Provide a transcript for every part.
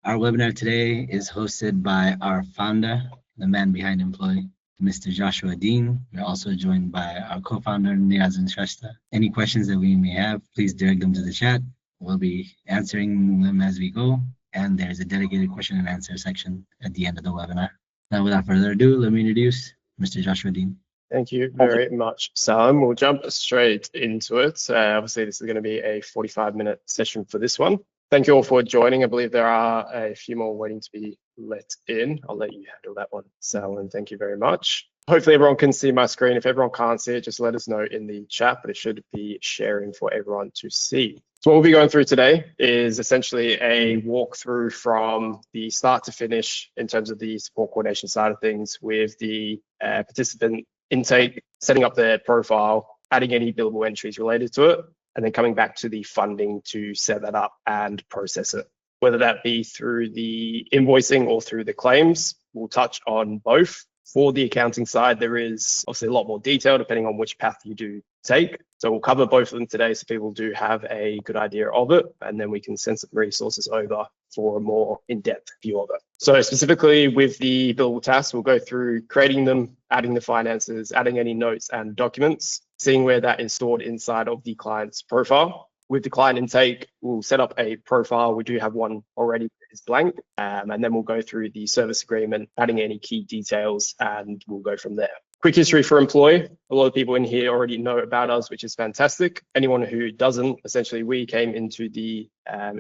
Our webinar today is hosted by our founder, the man behind Imploy, Mr. Joshua Dean. We're also joined by our co-founder, Niaz and Shrestha. Any questions that we may have, please direct them to the chat. We'll be answering them as we go, and there's a dedicated question and answer section at the end of the webinar. Now, without further ado, let me introduce Mr. Joshua Dean. Thank you very much, Salim. We'll jump straight into it. Obviously, this is going to be a 45-minute session for this one. Thank you all for joining. I believe there are a few more waiting to be let in. I'll let you handle that one, Salim. Thank you very much. Hopefully everyone can see my screen. If everyone can't see it, just let us know in the chat, but it should be sharing for everyone to see. So what we'll be going through today is essentially a walkthrough from the start to finish in terms of the support coordination side of things with the participant intake, setting up their profile, adding any billable entries related to it, and then coming back to the funding to set that up and process it. Whether that be through the invoicing or through the claims, we'll touch on both. For the accounting side, there is obviously a lot more detail depending on which path you do take. So we'll cover both of them today so people do have a good idea of it, and then we can send some resources over for a more in-depth view of it. So specifically with the billable tasks, we'll go through creating them, adding the finances, adding any notes and documents, seeing where that is stored inside of the client's profile. With the client intake, we'll set up a profile. We do have one already that is blank, and then we'll go through the service agreement, adding any key details, and we'll go from there. Quick history for Imploy. A lot of people in here already know about us, which is fantastic. Anyone who doesn't, essentially, we came into the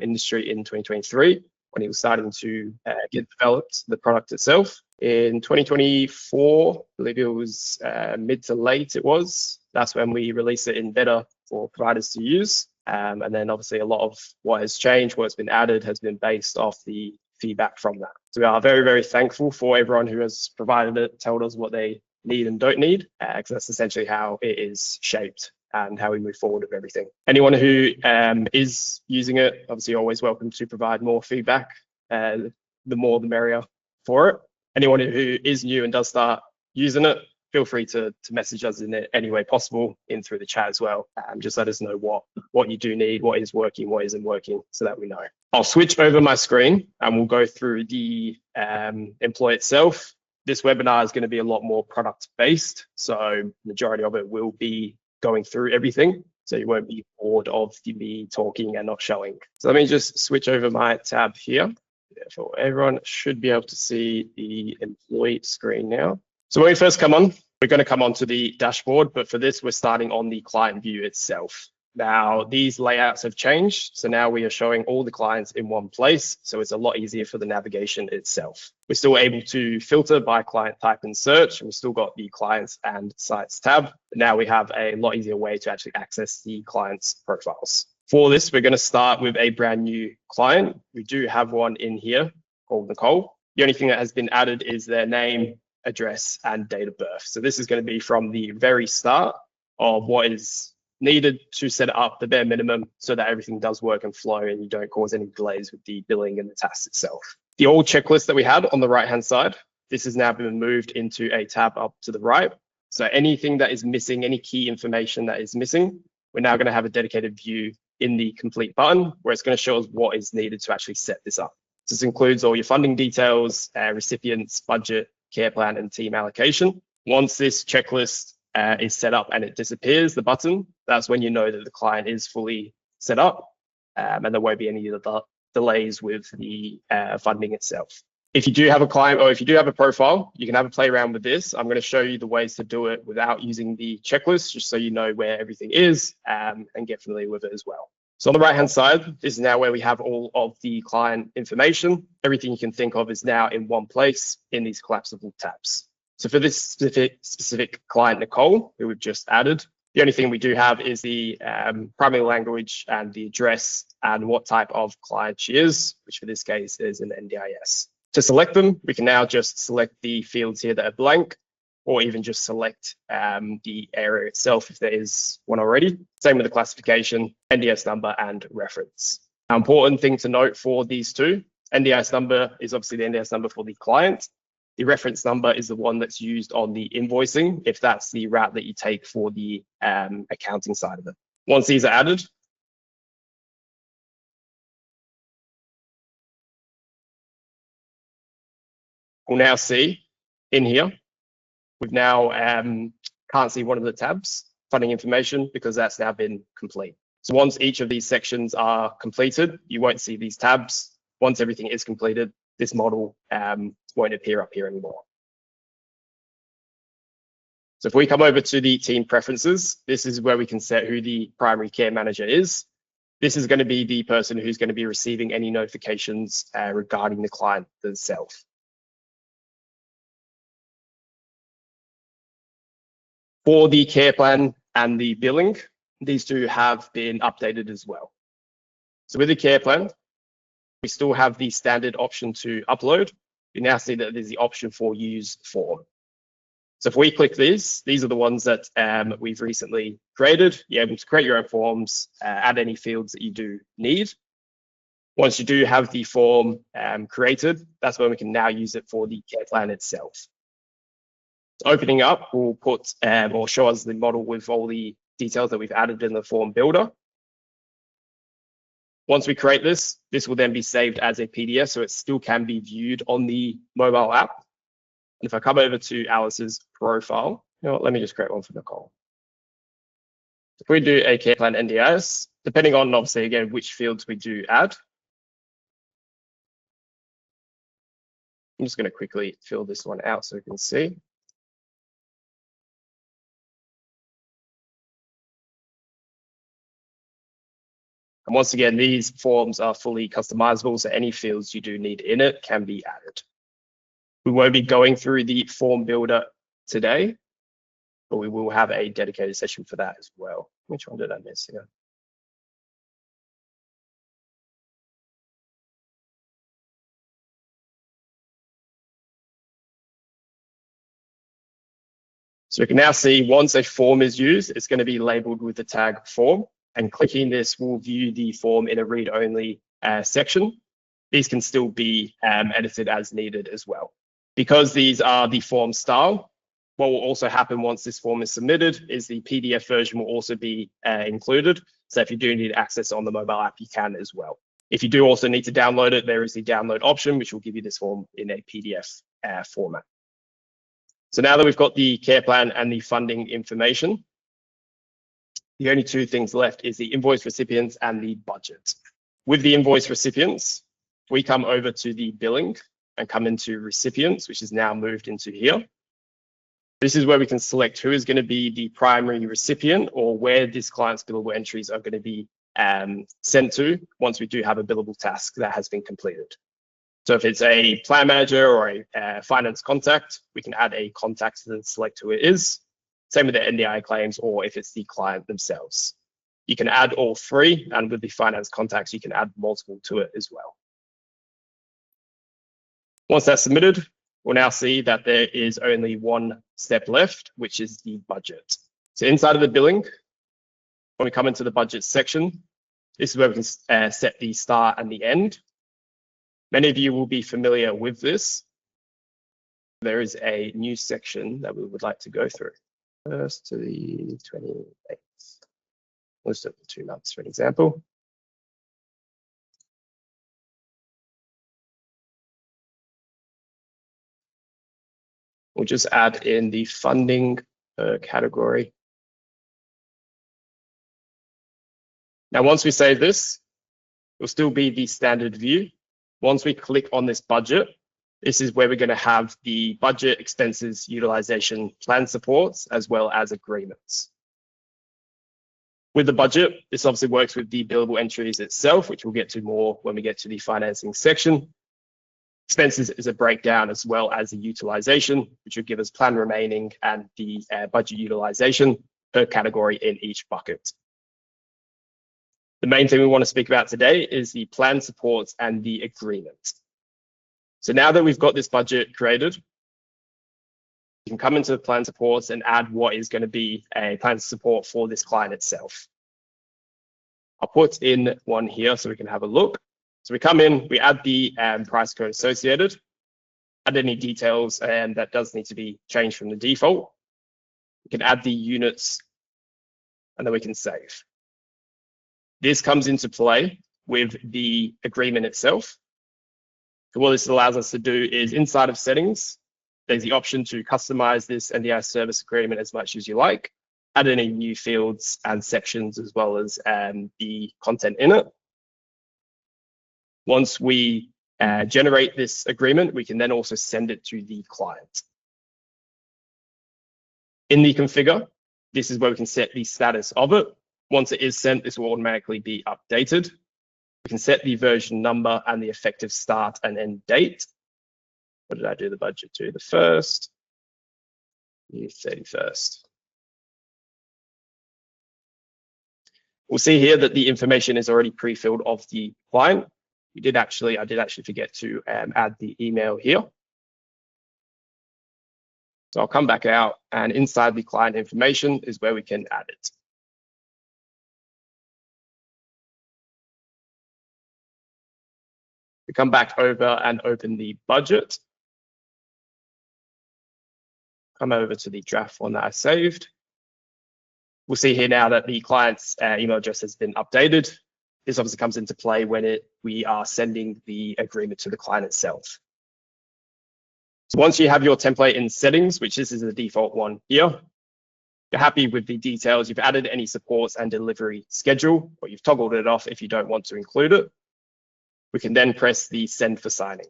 industry in 2023 when it was starting to get developed, the product itself. In 2024, I believe it was mid to late it was. That's when we released it in beta for providers to use. And then obviously a lot of what has changed, what's been added has been based off the feedback from that. So we are very, very thankful for everyone who has provided it, told us what they need and don't need, because that's essentially how it is shaped and how we move forward with everything. Anyone who is using it, obviously always welcome to provide more feedback. The more the merrier for it. Anyone who is new and does start using it, feel free to message us in any way possible in through the chat as well. Just let us know what you do need, what is working, what isn't working, so that we know. I'll switch over my screen and we'll go through the Imploy itself. This webinar is going to be a lot more product based, so majority of it will be going through everything. So you won't be bored of me talking and not showing. So let me just switch over my tab here. Therefore, everyone should be able to see the Imploy screen now. So when we first come on, we're going to come onto the dashboard, but for this, we're starting on the client view itself. Now, these layouts have changed. So now we are showing all the clients in one place. So it's a lot easier for the navigation itself. We're still able to filter by client type and search. And we've still got the clients and sites tab. But now we have a lot easier way to actually access the clients' profiles. For this, we're going to start with a brand new client. We do have one in here called Nicole. The only thing that has been added is their name, address, and date of birth. So this is going to be from the very start of what is needed to set up the bare minimum so that everything does work and flow and you don't cause any delays with the billing and the task itself. The old checklist that we had on the right-hand side, this has now been moved into a tab up to the right. So anything that is missing, any key information that is missing, we're now going to have a dedicated view in the complete button where it's going to show us what is needed to actually set this up. So this includes all your funding details, recipients, budget, care plan, and team allocation. Once this checklist is set up and it disappears, the button, that's when you know that the client is fully set up and there won't be any of the delays with the funding itself. If you do have a client or if you do have a profile, you can have a play around with this. I'm going to show you the ways to do it without using the checklist, just so you know where everything is and get familiar with it as well. So on the right-hand side, this is now where we have all of the client information. Everything you can think of is now in one place in these collapsible tabs. So for this specific client, Nicole, who we've just added, the only thing we do have is the primary language and the address and what type of client she is, which for this case is an NDIS. To select them, we can now just select the fields here that are blank, or even just select the area itself if there is one already. Same with the classification, NDS number and reference. Now, important thing to note for these two, NDIS number is obviously the NDIS number for the client. The reference number is the one that's used on the invoicing, if that's the route that you take for the accounting side of it. Once these are added, we'll now see in here, we've now can't see one of the tabs, funding information, because that's now been complete. So once each of these sections are completed, you won't see these tabs. Once everything is completed, this model won't appear up here anymore. So if we come over to the team preferences, this is where we can set who the primary care manager is. This is going to be the person who's going to be receiving any notifications regarding the client themselves. For the care plan and the billing, these two have been updated as well. So with the care plan, we still have the standard option to upload. You now see that there's the option for use form. So if we click these are the ones that we've recently created. You're able to create your own forms, add any fields that you do need. Once you do have the form created, that's when we can now use it for the care plan itself. So opening up will put or show us the model with all the details that we've added in the form builder. Once we create this will then be saved as a PDF, so it still can be viewed on the mobile app. And if I come over to Alice's profile, you know what, let me just create one for Nicole. If we do a care plan NDIS, depending on obviously again which fields we do add, I'm just going to quickly fill this one out so you can see. And once again, these forms are fully customizable, so any fields you do need in it can be added. We won't be going through the form builder today, but we will have a dedicated session for that as well. Which one did I miss here? So we can now see once a form is used, it's going to be labeled with the tag form, and clicking this will view the form in a read-only section. These can still be edited as needed as well. Because these are the form style, what will also happen once this form is submitted is the PDF version will also be included. So if you do need access on the mobile app, you can as well. If you do also need to download it, there is the download option, which will give you this form in a PDF format. So now that we've got the care plan and the funding information, the only two things left is the invoice recipients and the budget. With the invoice recipients, we come over to the billing and come into recipients, which is now moved into here. This is where we can select who is going to be the primary recipient or where this client's billable entries are going to be sent to once we do have a billable task that has been completed. So if it's a plan manager or a finance contact, we can add a contact and select who it is. Same with the NDI claims, or if it's the client themselves. You can add all three, and with the finance contacts, you can add multiple to it as well. Once that's submitted, we'll now see that there is only one step left, which is the budget. So inside of the billing, when we come into the budget section, this is where we can set the start and the end. Many of you will be familiar with this. There is a new section that we would like to go through. First to the 28th. Let's do 2 months for an example. We'll just add in the funding category. Now, once we save this, it'll still be the standard view. Once we click on this budget, this is where we're going to have the budget, expenses, utilization, plan supports, as well as agreements. With the budget, this obviously works with the billable entries itself, which we'll get to more when we get to the financing section. Expenses is a breakdown as well as the utilization, which will give us plan remaining and the budget utilization per category in each bucket. The main thing we want to speak about today is the plan supports and the agreement. So now that we've got this budget created, you can come into the plan supports and add what is going to be a plan support for this client itself. I'll put in one here so we can have a look. So we come in, we add the price code associated, add any details that does need to be changed from the default. We can add the units and then we can save. This comes into play with the agreement itself. So what this allows us to do is inside of settings, there's the option to customize this NDIS service agreement as much as you like, add any new fields and sections as well as the content in it. Once we generate this agreement, we can then also send it to the client. In the configure, this is where we can set the status of it. Once it is sent, this will automatically be updated. We can set the version number and the effective start and end date. What did I do the budget to? The 1st, the 31st. We'll see here that the information is already pre-filled of the client. I did actually forget to add the email here. So I'll come back out, and inside the client information is where we can add it. We come back over and open the budget. Come over to the draft one that I saved. We'll see here now that the client's email address has been updated. This obviously comes into play when we are sending the agreement to the client itself. So once you have your template in settings, which this is the default one here, you're happy with the details, you've added any supports and delivery schedule, or you've toggled it off if you don't want to include it, we can then press the send for signing.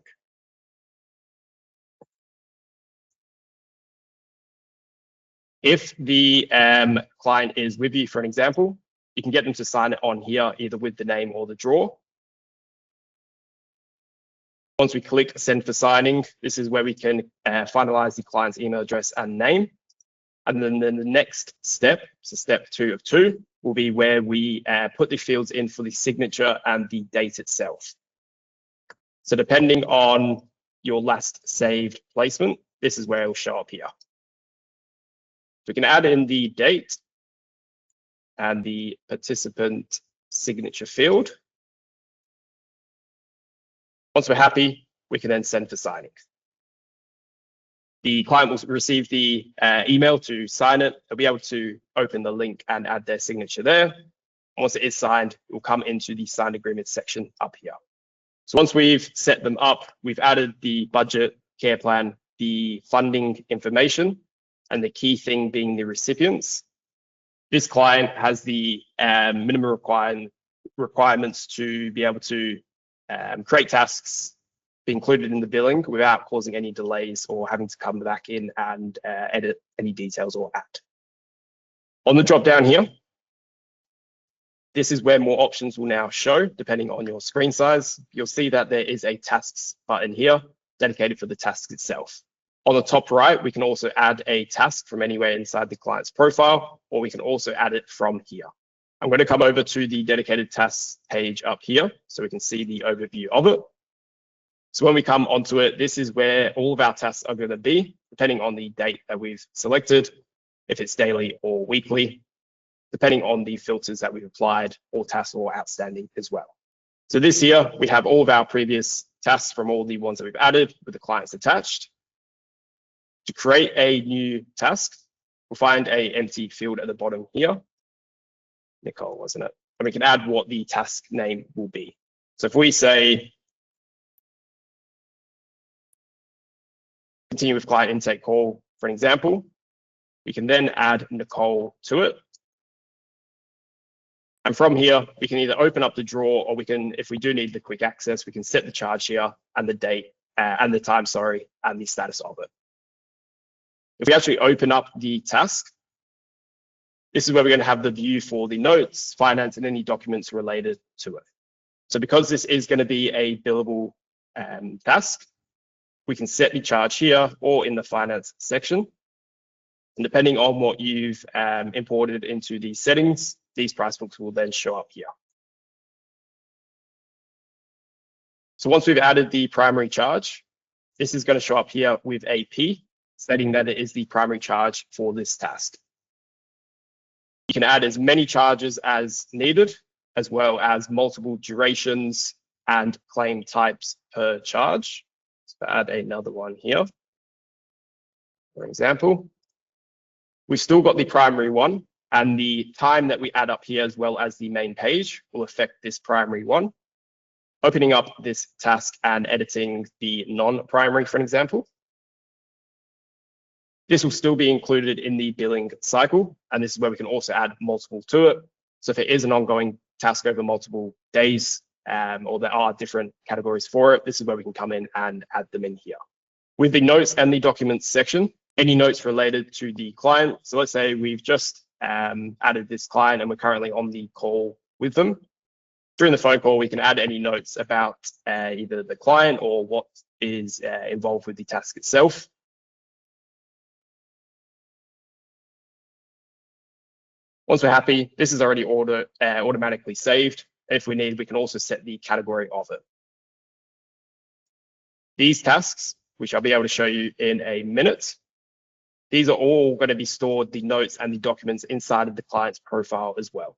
If the client is with you, for an example, you can get them to sign it on here, either with the name or the drawer. Once we click send for signing, this is where we can finalize the client's email address and name. And then the next step, so step 2 of 2, will be where we put the fields in for the signature and the date itself. So depending on your last saved placement, this is where it will show up here. We can add in the date and the participant signature field. Once we're happy, we can then send for signing. The client will receive the email to sign it. They'll be able to open the link and add their signature there. Once it is signed, it will come into the signed agreement section up here. So once we've set them up, we've added the budget, care plan, the funding information, and the key thing being the recipients. This client has the minimum requirements to be able to create tasks, be included in the billing without causing any delays or having to come back in and edit any details or add. On the drop down here, this is where more options will now show depending on your screen size. You'll see that there is a tasks button here dedicated for the task itself. On the top right, we can also add a task from anywhere inside the client's profile, or we can also add it from here. I'm going to come over to the dedicated tasks page up here so we can see the overview of it. So when we come onto it, this is where all of our tasks are going to be, depending on the date that we've selected, if it's daily or weekly, depending on the filters that we've applied, or tasks or outstanding as well. So this here, we have all of our previous tasks from all the ones that we've added with the clients attached. To create a new task, we'll find an empty field at the bottom here. Nicole, wasn't it? And we can add what the task name will be. So if we say, continue with client intake call, for an example, we can then add Nicole to it. And from here, we can either open up the drawer, or we can, if we do need the quick access, we can set the charge here and the date and the time, and the status of it. If we actually open up the task, this is where we're going to have the view for the notes, finance, and any documents related to it. So because this is going to be a billable task, we can set the charge here or in the finance section. And depending on what you've imported into these settings, these price books will then show up here. So once we've added the primary charge, this is going to show up here with a P, stating that it is the primary charge for this task. You can add as many charges as needed, as well as multiple durations and claim types per charge. So add another one here. For example, we've still got the primary one, and the time that we add up here, as well as the main page, will affect this primary one. Opening up this task and editing the non-primary, for an example. This will still be included in the billing cycle, and this is where we can also add multiple to it. So if it is an ongoing task over multiple days, or there are different categories for it, this is where we can come in and add them in here. With the notes and the documents section, any notes related to the client. So let's say we've just added this client and we're currently on the call with them. During the phone call, we can add any notes about either the client or what is involved with the task itself. Once we're happy, this is already automatically saved. If we need, we can also set the category of it. These tasks, which I'll be able to show you in a minute, these are all going to be stored, the notes and the documents inside of the client's profile as well.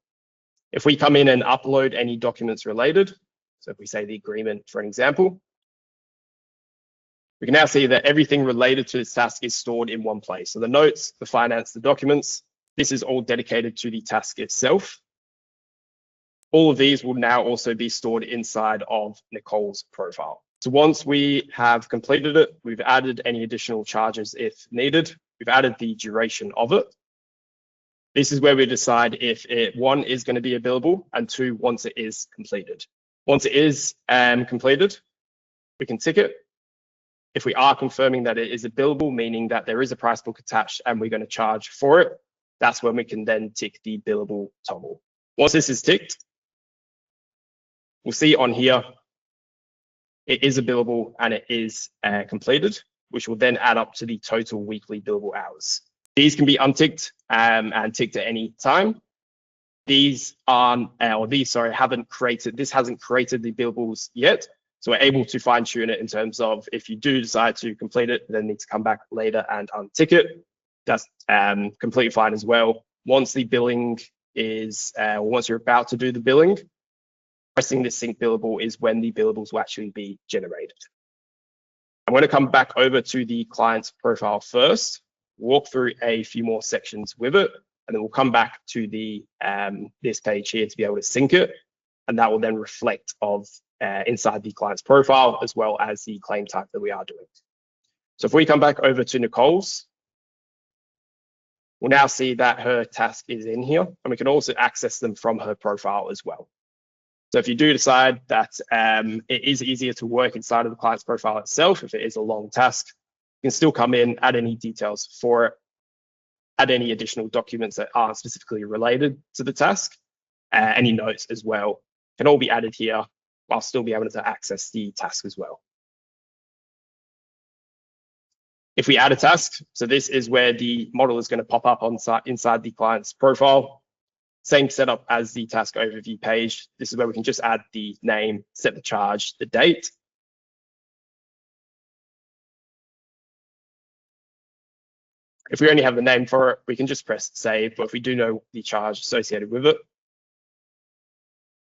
If we come in and upload any documents related, so if we say the agreement, for an example, we can now see that everything related to this task is stored in one place. So the notes, the finance, the documents, this is all dedicated to the task itself. All of these will now also be stored inside of Nicole's profile. So once we have completed it, we've added any additional charges if needed. We've added the duration of it. This is where we decide if it, one, is going to be a billable, and two, once it is completed. Once it is completed, we can tick it. If we are confirming that it is a billable, meaning that there is a price book attached and we're going to charge for it, that's when we can then tick the billable toggle. Once this is ticked, we'll see on here, it is a billable and it is completed, which will then add up to the total weekly billable hours. These can be unticked and ticked at any time. These aren't, haven't created, this hasn't created the billables yet. So we're able to fine tune it in terms of if you do decide to complete it, then need to come back later and untick it. That's completely fine as well. Once the billing is, once you're about to do the billing, pressing the sync billable is when the billables will actually be generated. I'm going to come back over to the client's profile first, walk through a few more sections with it, and then we'll come back to the this page here to be able to sync it, and that will then reflect of inside the client's profile as well as the claim type that we are doing. So if we come back over to Nicole's, we'll now see that her task is in here, and we can also access them from her profile as well. So if you do decide that it is easier to work inside of the client's profile itself, if it is a long task, you can still come in, add any details for it, add any additional documents that aren't specifically related to the task, any notes as well, can all be added here while still be able to access the task as well. If we add a task, so this is where the model is going to pop up on inside the client's profile. Same setup as the task overview page. This is where we can just add the name, set the charge, the date. If we only have the name for it, we can just press save, but if we do know the charge associated with it,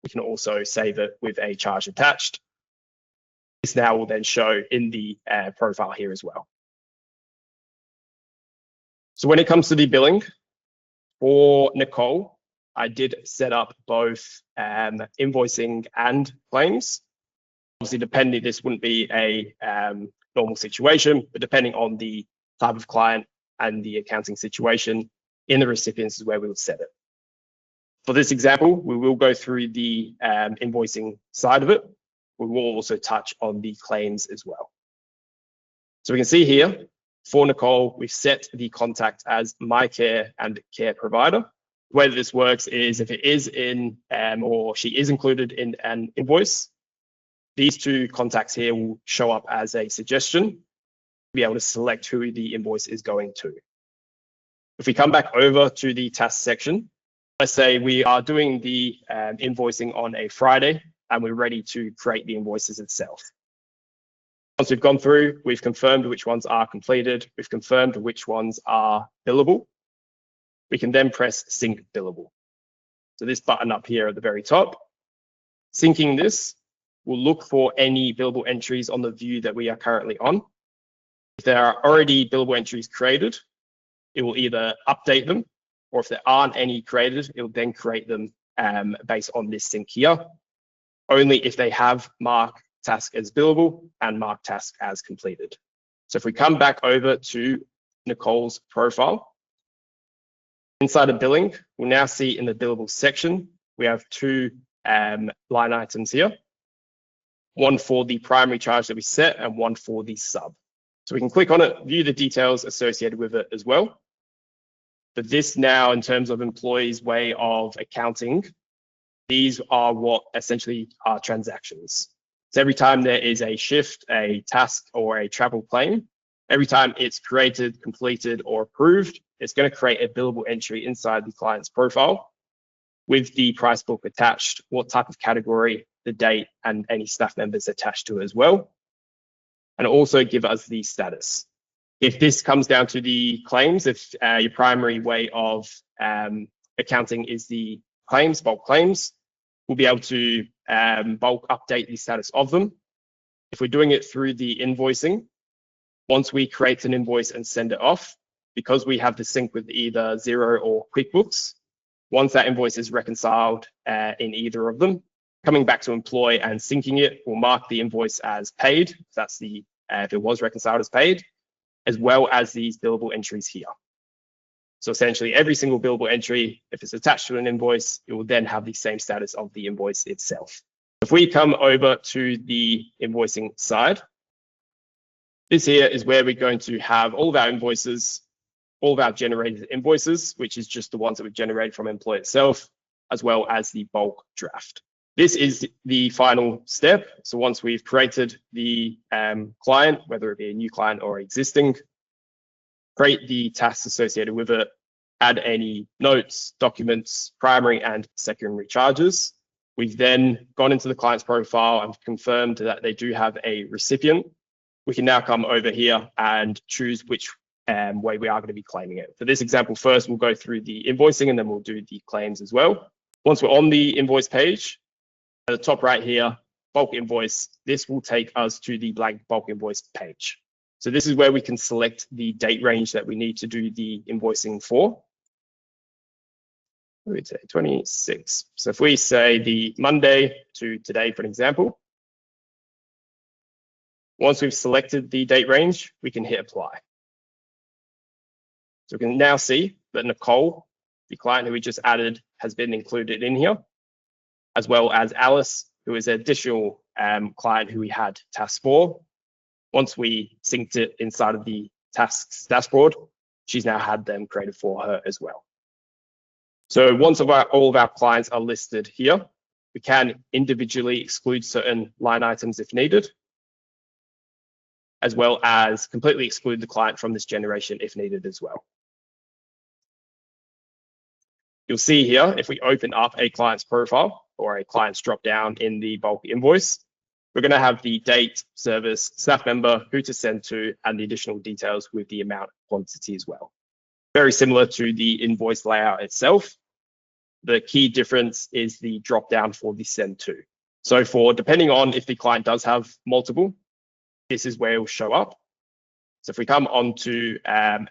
we can also save it with a charge attached. This now will then show in the profile here as well. So when it comes to the billing, for Nicole, I did set up both invoicing and claims. Obviously, depending, this wouldn't be a normal situation, but depending on the type of client and the accounting situation, in the recipients is where we would set it. For this example, we will go through the invoicing side of it. We will also touch on the claims as well. So we can see here, for Nicole, we've set the contact as my care and care provider. The way that this works is if it is in or she is included in an invoice, these two contacts here will show up as a suggestion to be able to select who the invoice is going to. If we come back over to the task section, let's say we are doing the invoicing on a Friday and we're ready to create the invoices itself. Once we've gone through, we've confirmed which ones are completed, we've confirmed which ones are billable. We can then press sync billable. So this button up here at the very top, syncing this will look for any billable entries on the view that we are currently on. If there are already billable entries created, it will either update them, or if there aren't any created, it will then create them based on this sync here. only if they have marked task as billable and marked task as completed. So if we come back over to Nicole's profile, inside of billing, we'll now see in the billable section, we have two line items here, one for the primary charge that we set and one for the sub. So we can click on it, view the details associated with it as well. But this now, in terms of employees' way of accounting, these are what essentially are transactions. So every time there is a shift, a task, or a travel claim, every time it's created, completed, or approved, it's going to create a billable entry inside the client's profile with the price book attached, what type of category, the date, and any staff members attached to it as well. And also give us the status. If this comes down to the claims, if your primary way of accounting is the claims, bulk claims, we'll be able to bulk update the status of them. If we're doing it through the invoicing, once we create an invoice and send it off, because we have the sync with either Xero or QuickBooks, once that invoice is reconciled in either of them, coming back to Imploy and syncing it, we'll mark the invoice as paid. If that's the if it was reconciled as paid, as well as these billable entries here. So essentially every single billable entry, if it's attached to an invoice, it will then have the same status of the invoice itself. If we come over to the invoicing side, this here is where we're going to have all of our invoices, all of our generated invoices, which is just the ones that we've generated from Imploy itself, as well as the bulk draft. This is the final step. So once we've created the client, whether it be a new client or existing, create the tasks associated with it, add any notes, documents, primary and secondary charges. We've then gone into the client's profile and confirmed that they do have a recipient. We can now come over here and choose which way we are going to be claiming it. For this example, first we'll go through the invoicing and then we'll do the claims as well. Once we're on the invoice page, at the top right here, bulk invoice, this will take us to the blank bulk invoice page. So this is where we can select the date range that we need to do the invoicing for. We'd say 26. So if we say the Monday to today, for an example, once we've selected the date range, we can hit apply. So we can now see that Nicole, the client who we just added, has been included in here, as well as Alice, who is an additional client who we had tasks for. Once we synced it inside of the tasks dashboard, she's now had them created for her as well. So once all of our clients are listed here, we can individually exclude certain line items if needed, as well as completely exclude the client from this generation if needed as well. You'll see here, if we open up a client's profile or a client's drop down in the bulk invoice, we're going to have the date, service, staff member, who to send to, and the additional details with the amount quantity as well. Very similar to the invoice layout itself. The key difference is the drop down for the send to. So for depending on if the client does have multiple, this is where it will show up. So if we come on to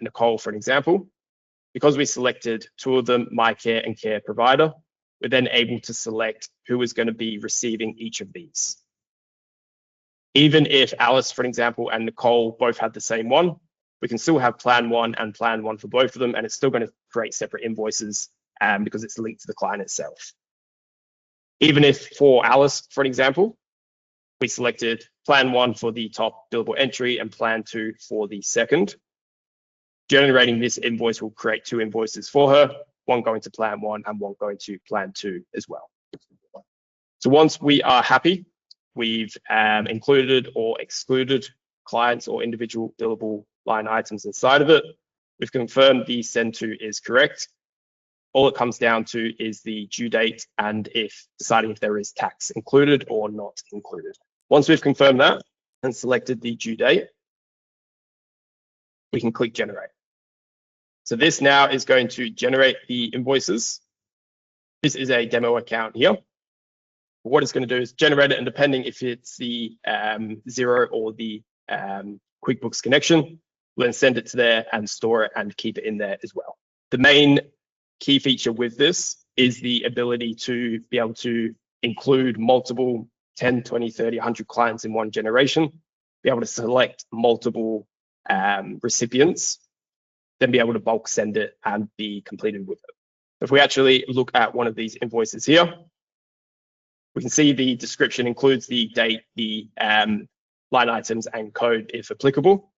Nicole, for an example, because we selected two of them, My Care and Care Provider, we're then able to select who is going to be receiving each of these. Even if Alice, for example, and Nicole both had the same one, we can still have plan one and plan one for both of them, and it's still going to create separate invoices because it's linked to the client itself. Even if for Alice, for example, we selected plan one for the top billable entry and plan two for the second, generating this invoice will create two invoices for her, one going to plan one and one going to plan two as well. So once we are happy, we've included or excluded clients or individual billable line items inside of it. We've confirmed the send to is correct. All it comes down to is the due date and if deciding if there is tax included or not included. Once we've confirmed that and selected the due date, we can click generate. So this now is going to generate the invoices. This is a demo account here. What it's going to do is generate it, and depending if it's the Xero or the QuickBooks connection, we'll then send it to there and store it and keep it in there as well. The main key feature with this is the ability to be able to include multiple 10, 20, 30, 100 clients in one generation, be able to select multiple recipients, then be able to bulk send it and be completed with it. If we actually look at one of these invoices here, we can see the description includes the date, the line items and code if applicable,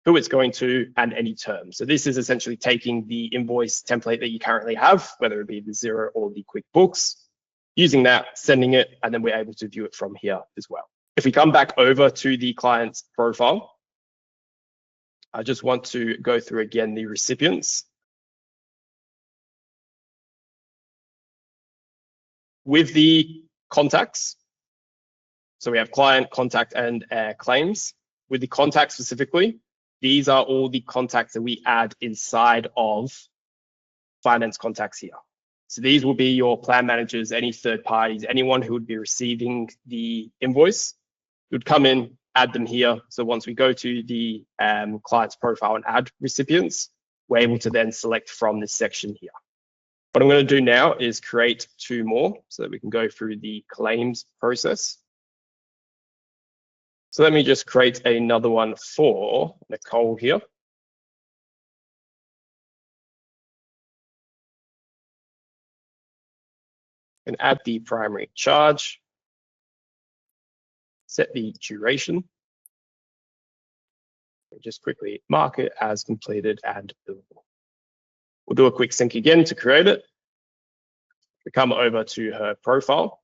who it's going to, and any terms. So this is essentially taking the invoice template that you currently have, whether it be the Xero or the QuickBooks, using that, sending it, and then we're able to view it from here as well. If we come back over to the client's profile, I just want to go through again the recipients. With the contacts, so we have client, contact, and claims. With the contacts specifically, these are all the contacts that we add inside of finance contacts here. So these will be your plan managers, any third parties, anyone who would be receiving the invoice. You would come in, add them here. So once we go to the client's profile and add recipients, we're able to then select from this section here. What I'm going to do now is create 2 more so that we can go through the claims process. So let me just create another one for Nicole here. And add the primary charge, set the duration, and just quickly mark it as completed and billable. We'll do a quick sync again to create it. We come over to her profile.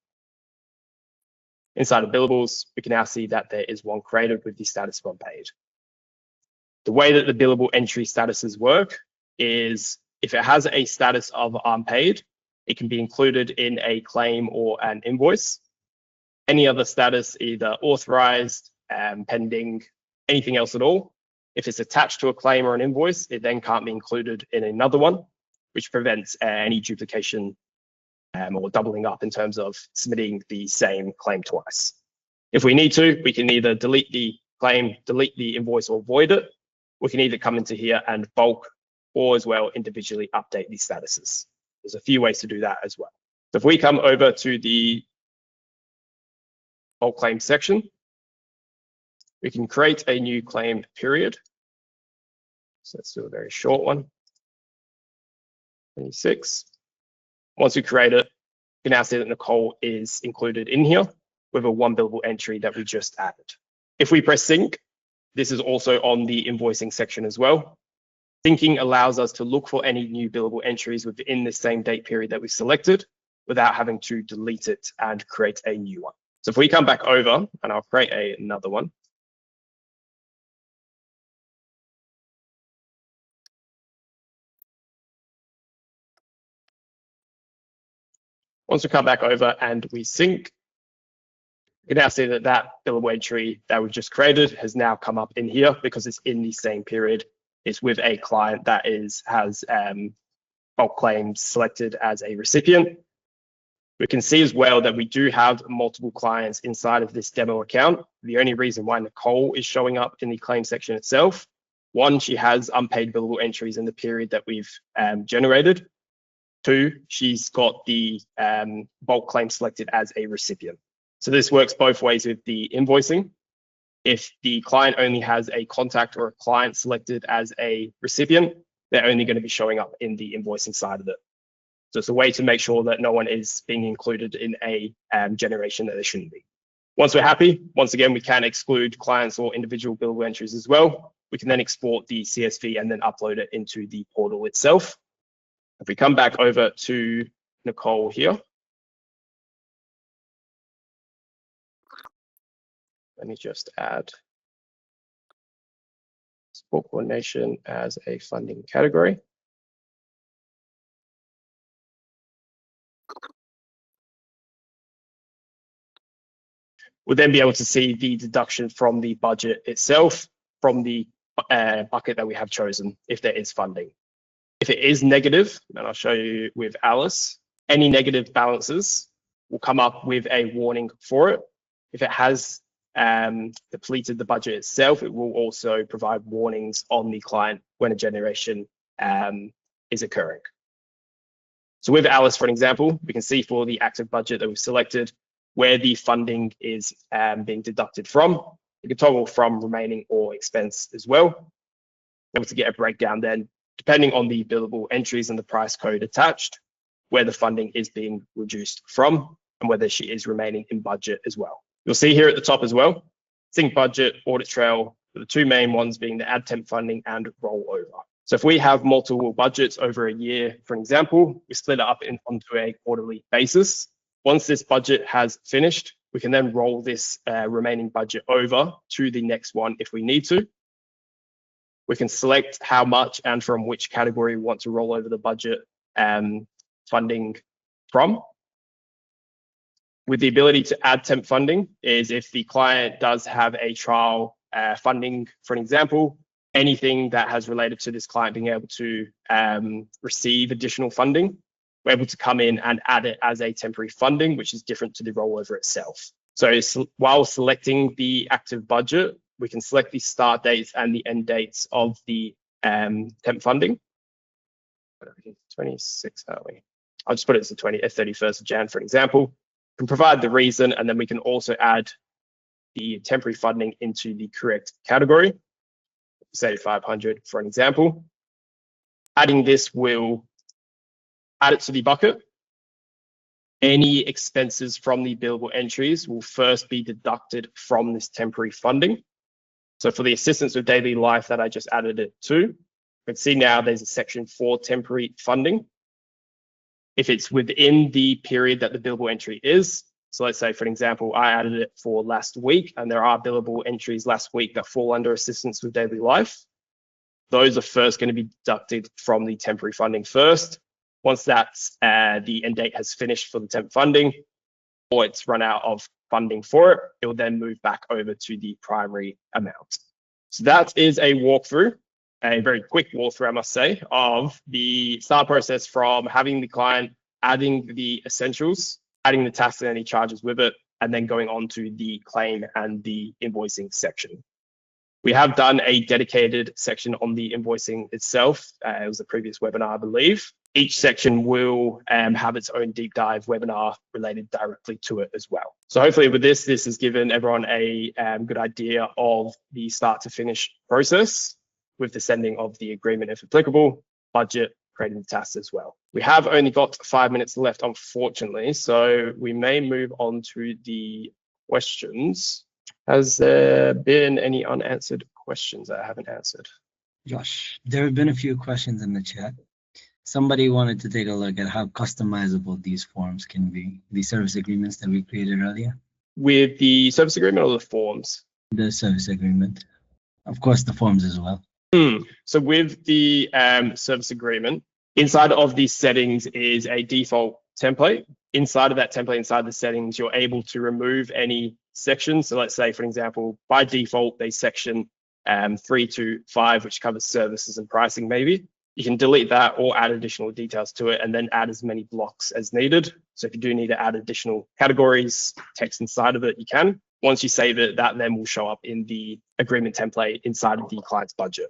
Inside of billables, we can now see that there is one created with the status of unpaid. The way that the billable entry statuses work is if it has a status of unpaid, it can be included in a claim or an invoice. Any other status, either authorized, pending, anything else at all, if it's attached to a claim or an invoice, it then can't be included in another one, which prevents any duplication or doubling up in terms of submitting the same claim twice. If we need to, we can either delete the claim, delete the invoice, or void it. We can either come into here and bulk or as well individually update these statuses. There's a few ways to do that as well. So if we come over to the bulk claim section, we can create a new claim period. So let's do a very short one, 26. Once we create it, you can now see that Nicole is included in here with a 1 billable entry that we just added. If we press sync, this is also on the invoicing section as well. Syncing allows us to look for any new billable entries within the same date period that we selected without having to delete it and create a new one. So if we come back over, and I'll create another one. Once we come back over and we sync, you can now see that that billable entry that we've just created has now come up in here because it's in the same period. It's with a client that has bulk claims selected as a recipient. We can see as well that we do have multiple clients inside of this demo account. The only reason why Nicole is showing up in the claim section itself, one, she has unpaid billable entries in the period that we've generated. 2, she's got the bulk claim selected as a recipient. So this works both ways with the invoicing. If the client only has a contact or a client selected as a recipient, they're only going to be showing up in the invoicing side of it. So it's a way to make sure that no one is being included in a generation that they shouldn't be. Once we're happy, once again, we can exclude clients or individual billable entries as well. We can then export the CSV and then upload it into the portal itself. If we come back over to Nicole here, let me just add support coordination as a funding category. We'll then be able to see the deduction from the budget itself, from the bucket that we have chosen, if there is funding. If it is negative, and I'll show you with Alice, any negative balances will come up with a warning for it. If it has depleted the budget itself, it will also provide warnings on the client when a generation is occurring. So with Alice, for an example, we can see for the active budget that we've selected where the funding is being deducted from. We can toggle from remaining or expense as well. Able to get a breakdown then, depending on the billable entries and the price code attached, where the funding is being reduced from and whether she is remaining in budget as well. You'll see here at the top as well, sync budget, audit trail, the two main ones being the add temp funding and rollover. So if we have multiple budgets over a year, for example, we split it up onto a quarterly basis. Once this budget has finished, we can then roll this remaining budget over to the next one if we need to. We can select how much and from which category we want to roll over the budget funding from. With the ability to add temp funding is if the client does have a trial funding, for an example, anything that has related to this client being able to receive additional funding, we're able to come in and add it as a temporary funding, which is different to the rollover itself. So while selecting the active budget, we can select the start dates and the end dates of the temp funding. 26, aren't we? I'll just put it as the 31st of Jan, for an example. We can provide the reason, and then we can also add the temporary funding into the correct category. 3,500 for an example. Adding this will add it to the bucket. Any expenses from the billable entries will first be deducted from this temporary funding. So for the assistance with daily life that I just added it to, you can see now there's a section for temporary funding. If it's within the period that the billable entry is, so let's say, for an example, I added it for last week and there are billable entries last week that fall under assistance with daily life. Those are first going to be deducted from the temporary funding first. Once that's the end date has finished for the temp funding or it's run out of funding for it, it will then move back over to the primary amount. So that is a walkthrough, a very quick walkthrough, I must say, of the start process from having the client adding the essentials, adding the tasks and any charges with it, and then going on to the claim and the invoicing section. We have done a dedicated section on the invoicing itself. It was the previous webinar, I believe. Each section will have its own deep dive webinar related directly to it as well. So hopefully with this has given everyone a good idea of the start to finish process with the sending of the agreement if applicable, budget, creating the tasks as well. We have only got 5 minutes left, unfortunately, so we may move on to the questions. Has there been any unanswered questions that I haven't answered? Josh, there have been a few questions in the chat. Somebody wanted to take a look at how customizable these forms can be, the service agreements that we created earlier. With the service agreement or the forms? The service agreement. Of course, the forms as well. So with the service agreement, inside of these settings is a default template. Inside of that template, inside the settings, you're able to remove any sections. So let's say, for example, by default, they section 3 to 5, which covers services and pricing maybe. You can delete that or add additional details to it and then add as many blocks as needed. So if you do need to add additional categories, text inside of it, you can. Once you save it, that then will show up in the agreement template inside of the client's budget.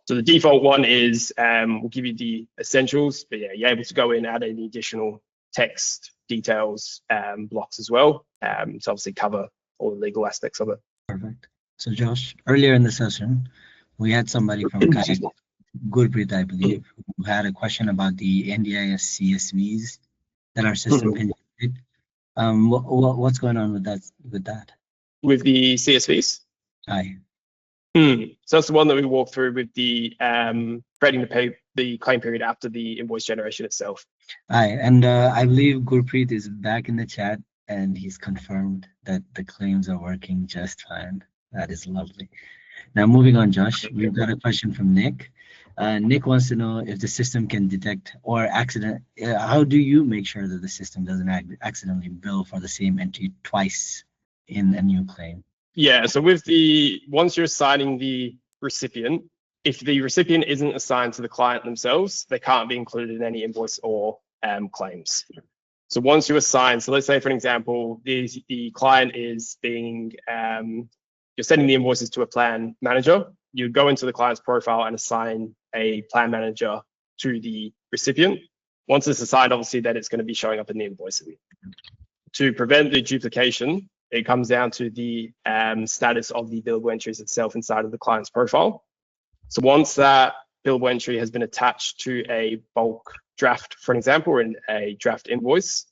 So the default one is, we'll give you the essentials, but yeah, you're able to go in, add any additional text, details, blocks as well. To obviously cover all the legal aspects of it. Perfect. So Josh, earlier in the session, we had somebody from Gurpreet, I believe, who had a question about the NDIS CSVs that our system can generate. What's going on with that? With the CSVs? Aye. So that's the one that we walked through with the creating the claim period after the invoice generation itself. Aye, and I believe Gurpreet is back in the chat and he's confirmed that the claims are working just fine. That is lovely. Now moving on, Josh, we've got a question from Nick. Nick wants to know if the system can detect or how do you make sure that the system doesn't accidentally bill for the same entry twice in a new claim? Yeah, so with once you're assigning the recipient, if the recipient isn't assigned to the client themselves, they can't be included in any invoice or claims. So once you assign, so let's say for an example, the client is being, you're sending the invoices to a plan manager, you go into the client's profile and assign a plan manager to the recipient. Once it's assigned, obviously, then it's going to be showing up in the invoicing. To prevent the duplication, it comes down to the status of the billable entries itself inside of the client's profile. So once that billable entry has been attached to a bulk draft, for an example, or in a draft invoice,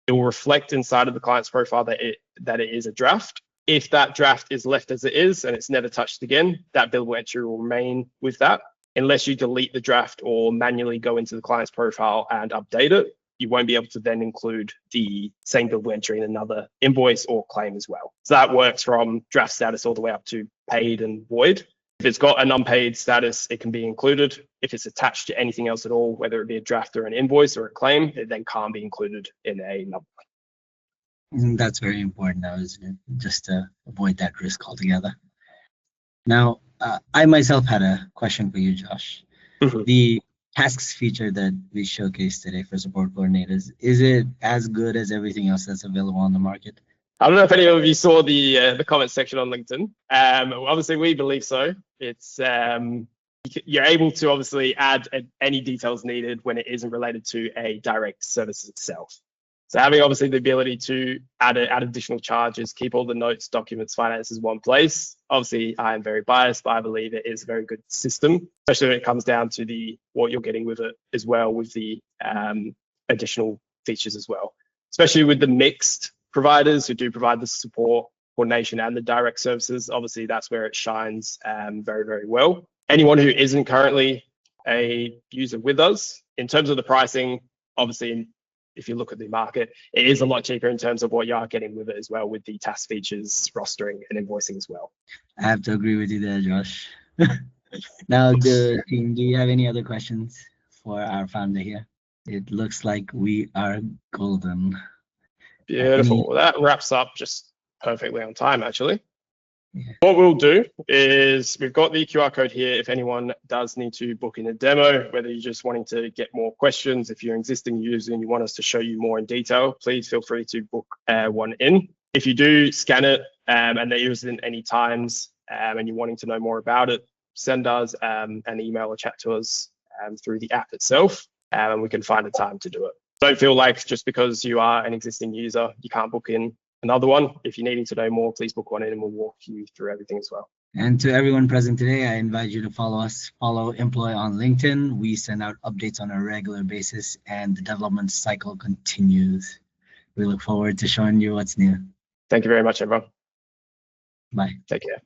it will reflect inside of the client's profile that it is a draft. If that draft is left as it is and it's never touched again, that billable entry will remain with that. Unless you delete the draft or manually go into the client's profile and update it, you won't be able to then include the same billable entry in another invoice or claim as well. So that works from draft status all the way up to paid and void. If it's got an unpaid status, it can be included. If it's attached to anything else at all, whether it be a draft or an invoice or a claim, it then can't be included in a number. That's very important now, isn't it? Just to avoid that risk altogether. Now, I myself had a question for you, Josh. Mm-hmm. The tasks feature that we showcased today for support coordinators, is it as good as everything else that's available on the market? I don't know if any of you saw the comment section on LinkedIn. Obviously, we believe so. It's you're able to obviously add any details needed when it isn't related to a direct service itself. So having obviously the ability to add additional charges, keep all the notes, documents, finances in one place. Obviously, I am very biased, but I believe it is a very good system, especially when it comes down to what you're getting with it as well, with the additional features as well, especially with the mixed providers who do provide the support, coordination, and the direct services. Obviously, that's where it shines very, very well. Anyone who isn't currently a user with us, in terms of the pricing, obviously, if you look at the market, it is a lot cheaper in terms of what you are getting with it as well, with the task features, rostering, and invoicing as well. I have to agree with you there, Josh. Now, the team, do you have any other questions for our founder here? It looks like we are golden. Beautiful. That wraps up just perfectly on time, actually. Yeah. What we'll do is we've got the QR code here. If anyone does need to book in a demo, whether you're just wanting to get more questions, if you're an existing user and you want us to show you more in detail, please feel free to book one in. If you do scan it and there isn't any times and you're wanting to know more about it, send us an email or chat to us through the app itself, and we can find a time to do it. Don't feel like just because you are an existing user, you can't book in another one. If you're needing to know more, please book one in and we'll walk you through everything as well. And to everyone present today, I invite you to follow Imploy on LinkedIn. We send out updates on a regular basis and the development cycle continues. We look forward to showing you what's new. Thank you very much, everyone. Bye. Take care.